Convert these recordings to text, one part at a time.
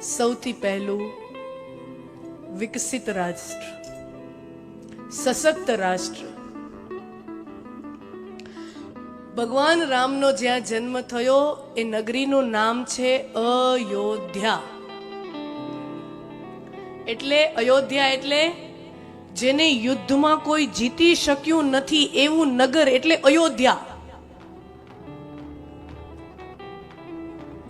સૌથી પહેલું વિકસિત રાષ્ટ્ર, સશક્ત રાષ્ટ્ર. ભગવાન રામનો જ્યાં જન્મ થયો એ નગરીનું નામ છે અયોધ્યા. એટલે અયોધ્યા એટલે જેને યુદ્ધમાં કોઈ જીતી શક્યું નથી એવું નગર એટલે અયોધ્યા.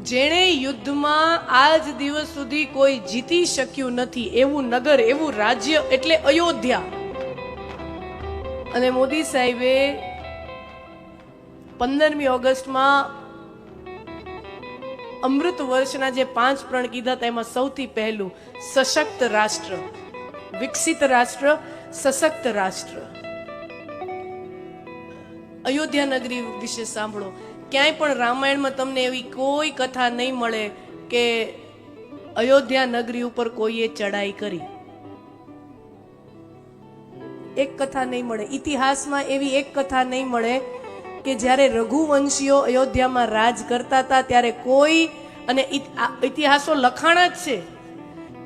જેણે યુદ્ધમાં આજ દિવસ સુધી કોઈ જીતી શક્યું નથી એવું નગર, એવું રાજ્ય એટલે અયોધ્યા. અને મોદી સાહેબે 15મી ઓગસ્ટમાં અમૃત વર્ષના જે 5 પ્રણ કીધા હતા એમાં સૌથી પહેલું સશક્ત રાષ્ટ્ર, વિકસિત રાષ્ટ્ર, સશક્ત રાષ્ટ્ર. અયોધ્યા નગરી વિશે સાંભળો. ક્યાંય પણ રામાયણમાં તમને એવી કોઈ કથા નહીં મળે કે અયોધ્યા નગરી ઉપર કોઈએ ચડાઈ કરી. એક કથા નહીં મળે. ઇતિહાસમાં એવી એક કથા નહીં મળે કે જ્યારે રઘુવંશીઓ અયોધ્યામાં રાજ કરતા હતા ત્યારે કોઈ, અને ઇતિહાસો લખાણા જ છે,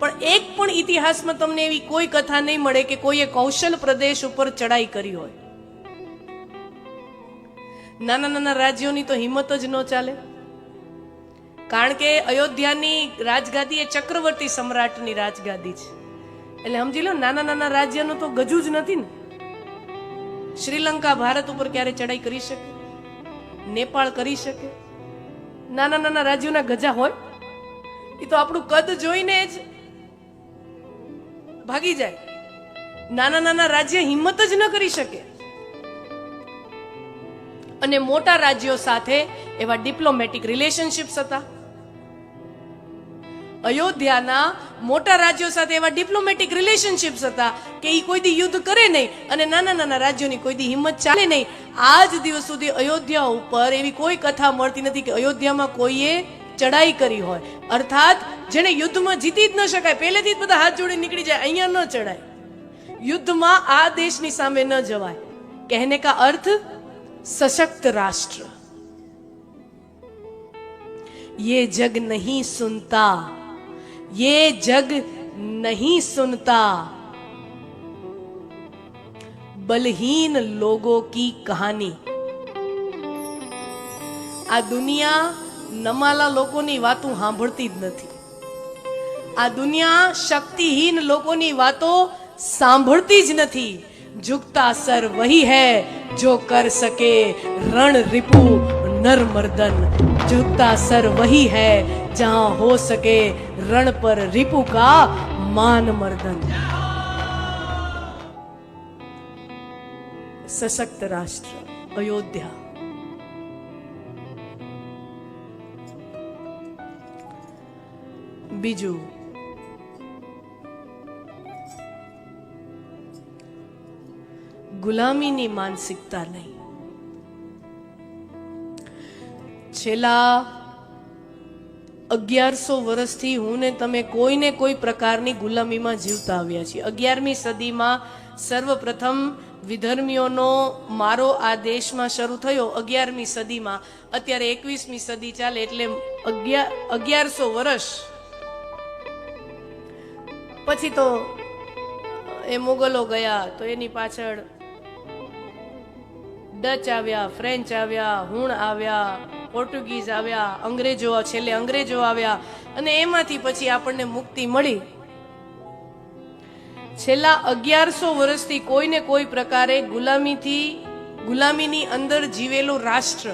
પણ એક પણ ઇતિહાસમાં તમને એવી કોઈ કથા નહીં મળે કે કોઈએ કૌશલ પ્રદેશ ઉપર ચડાઈ કરી હોય. નાના નાના રાજ્યોની તો હિંમત જ ન ચાલે, કારણ કે અયોધ્યાની રાજગાદી એ ચક્રવર્તી સમ્રાટની રાજગાદી છે. એટલે સમજી લો, નાના નાના રાજ્યનું તો ગજુ જ નથી ને. શ્રીલંકા ભારત ઉપર ક્યારે ચડાઈ કરી શકે? નેપાળ કરી શકે? નાના નાના રાજ્યોના ગજા હોય? એ તો આપણું કદ જોઈને જ ભાગી જાય. નાના નાના રાજ્ય હિંમત જ ન કરી શકે. અને મોટા રાજ્યો સાથે એવા ડિપ્લોમેટિક રિલેશનશિપ્સ હતા. અયોધ્યાના મોટા રાજ્યો સાથે એવા ડિપ્લોમેટિક રિલેશનશિપ્સ હતા કે એ કોઈ દી યુદ્ધ કરે નહીં અને નાના નાના રાજ્યોની કોઈ દી હિંમત ચાલે નહીં. આજ દિવસ સુધી અયોધ્યા ઉપર એવી કોઈ કથા મળતી નથી કે અયોધ્યામાં કોઈએ ચડાઈ કરી હોય. અર્થાત જેને યુદ્ધમાં જીતી જ ન શકાય, પહેલેથી જ બધા હાથ જોડી નીકળી જાય, અહીંયા ન ચડાય. યુદ્ધમાં આ દેશની સામે ન જવાય. કહેને કા અર્થ सशक्त राष्ट्र. ये जग नहीं सुनता, ये जग नहीं सुनता बलहीन लोगों की कहानी. આ દુનિયા નમાલા લોકોની વાતો સાંભળતી જ નથી. આ દુનિયા શક્તિહીન લોકોની વાતો સાંભળતી જ નથી. झुकता सर वही है जो कर सके रण रिपु नर मर्दन. झुकता सर वही है जहां हो सके रण पर रिपु का मान मर्दन. सशक्त राष्ट्र अयोध्या. बीजू ગુલામીની માનસિકતા નહીં. છેલ્લા 1100 વર્ષથી હું ને તમે કોઈને કોઈ પ્રકારની ગુલામીમાં જીવતા આવ્યા છીએ. 11મી સદીમાં સર્વપ્રથમ વિધર્મીઓનો મારો આ દેશમાં શરૂ થયો 11મી સદીમાં. અત્યારે 21મી સદી ચાલે એટલે 1100 વર્ષ પછી તો એ મુગલો ગયા, તો એની પાછળ ડચ આવ્યા, ફ્રેન્ચ આવ્યા, હુણ આવ્યા, પોર્ટુગીઝ આવ્યા, અંગ્રેજો, છેલ્લે અંગ્રેજો આવ્યા, અને એમાંથી પછી આપણને મુક્તિ મળી. છેલ્લા 1100 વર્ષથી કોઈને કોઈ પ્રકારે ગુલામીની અંદર જીવેલું રાષ્ટ્ર,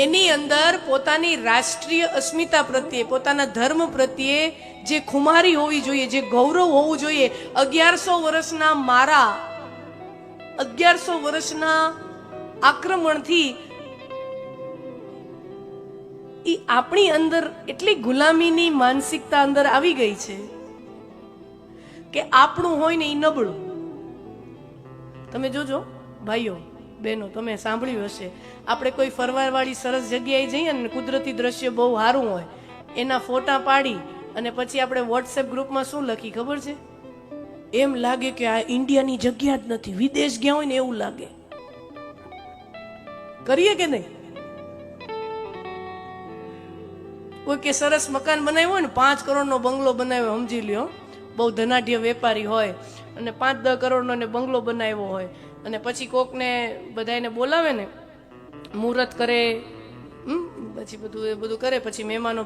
એની અંદર પોતાની રાષ્ટ્રીય અસ્મિતા પ્રત્યે, પોતાના ધર્મ પ્રત્યે જે ખુમારી હોવી જોઈએ, જે ગૌરવ હોવું જોઈએ, 1100 વર્ષના મારા 1100 વર્ષના આક્રમણથી એ આપણી અંદર એટલી ગુલામીની માનસિકતા અંદર આવી ગઈ છે કે આપણું હોય ને એ નબળું. તમે જોજો ભાઈઓ બહેનો, તમે સાંભળ્યું હશે, આપણે કોઈ ફરવાવાળી સરસ જગ્યાએ જઈએ ને, કુદરતી દ્રશ્ય બહુ સારું હોય, એના ફોટા પાડી અને પછી આપણે વોટ્સએપ ગ્રુપમાં શું લખી ખબર છે? એમ લાગે કે આ ઇન્ડિયાની જગ્યા જ નથી, વિદેશ ગયા હોય ને એવું લાગે. કરીએ કે નહીં? કોઈ કે સરસ મકાન બનાવ્યું હોય ને, 5 કરોડનો બંગલો બનાવ્યો, સમજી લ્યો, બહુ ધનાઢ્ય વેપારી હોય અને 5-10 કરોડનો ને બંગલો બનાવ્યો હોય, અને પછી કોકને બધાને બોલાવે ને, મુહૂર્ત કરે, પછી બધું કરે, પછી મહેમાનો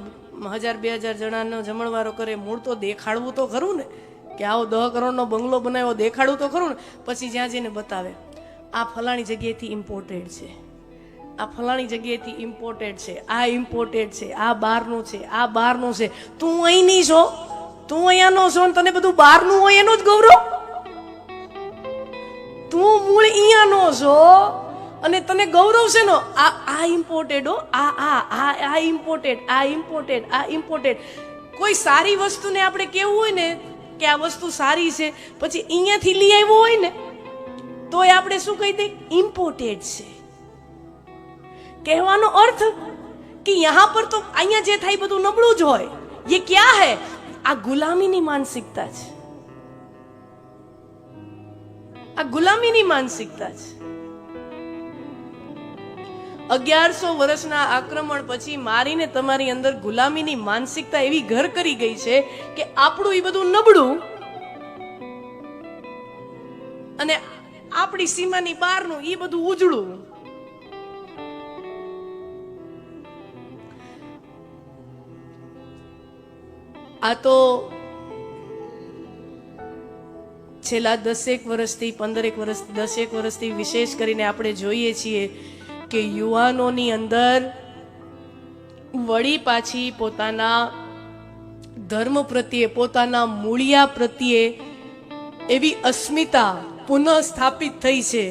1000-2000 જણાનો જમણવારો કરે. મૂળ તો દેખાડવું તો ખરું ને, કે આવો 10 કરોડનો બંગલો બનાવ્યો, દેખાડવું તો ખરું ને. પછી જ્યાં જઈને બતાવે, આ ફલાણી જગ્યાએથી ઇમ્પોર્ટેડ છે, આ ફલાણી જગ્યાએથી ઇમ્પોર્ટેડ છે, આ ઇમ્પોર્ટેડ છે, આ બહારનું છે, આ બહારનું છે. તું અહીંની છો, તું અહીંયાનો છો ને તને બધું બહારનું હોય એનું જ ગૌરવ? તું મૂળ અહીંયાનો છો અને તને ગૌરવ છે નો આ ઇમ્પોર્ટેડ હો, આ ઇમ્પોર્ટેડ, આ ઇમ્પોર્ટેડ, આ ઇમ્પોર્ટેડ. કોઈ સારી વસ્તુને આપણે કેવું હોય ને કે આ વસ્તુ સારી છે, પછી અહીંયાથી લઈ આવ્યો હોય ને તોય આપણે શું કહી દઈએ? ઇમ્પોર્ટેડ છે. કહેવાનો અર્થ કે યહાં પર તો અહીંયા જે થાય બધું નબળું જ હોય. ये क्या है? આ ગુલામીની માનસિકતા છે, આ ગુલામીની માનસિકતા છે. 1100 વર્ષના આક્રમણ પછી મારીને તમારી અંદર ગુલામીની માનસિકતા એવી ઘર કરી ગઈ છે કે આપણું એ બધું નબળું અને આપણી સીમાની બહારનું એ બધું ઉજળું. આ તો છેલ્લા 10 વર્ષથી 15 વર્ષથી 10 વર્ષથી વિશેષ કરીને આપણે જોઈએ છીએ કે યુવાનોની અંદર વળી પાછી પોતાના ધર્મ પ્રત્યે, પોતાના મૂળિયા પ્રત્યે એવી અસ્મિતા પુનઃ સ્થાપિત થઈ છે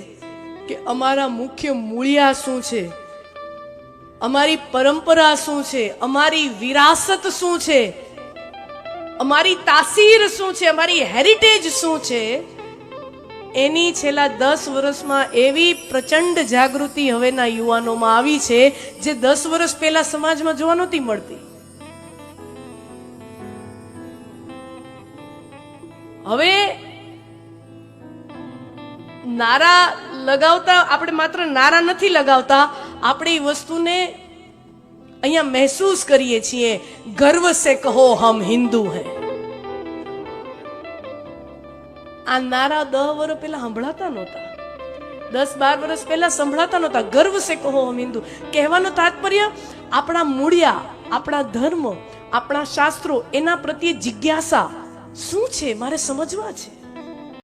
કે અમારા મુખ્ય મૂળિયા શું છે, અમારી પરંપરા શું છે, અમારી વિરાસત શું છે, અમારી તાસીર શું છે, અમારી હેરિટેજ શું છે. એની છેલ્લા 10 વર્ષમાં એવી પ્રચંડ જાગૃતિ હવેના યુવાનોમાં આવી છે જે 10 વર્ષ પહેલા સમાજમાં જોવા નહોતી મળતી. હવે નારા લગાવતા, આપણે માત્ર નારા નથી લગાવતા, આપણે એ વસ્તુને અહીંયા મહેસૂસ કરીએ છીએ. ગર્વ સે કહો હમ હિન્દુ હૈ. આ નારા 10 વર્ષ પહેલા સંભળાતા નહોતા, 10-12 વર્ષ પહેલા સંભળાતા નહોતા. ગર્વ સે કહો હમ હિન્દુ કહેવાનો તાત્પર્ય આપણા મૂળિયા, આપણા ધર્મ, આપણા શાસ્ત્રો, એના પ્રત્યે જિજ્ઞાસા શું છે મારે સમજવા છે.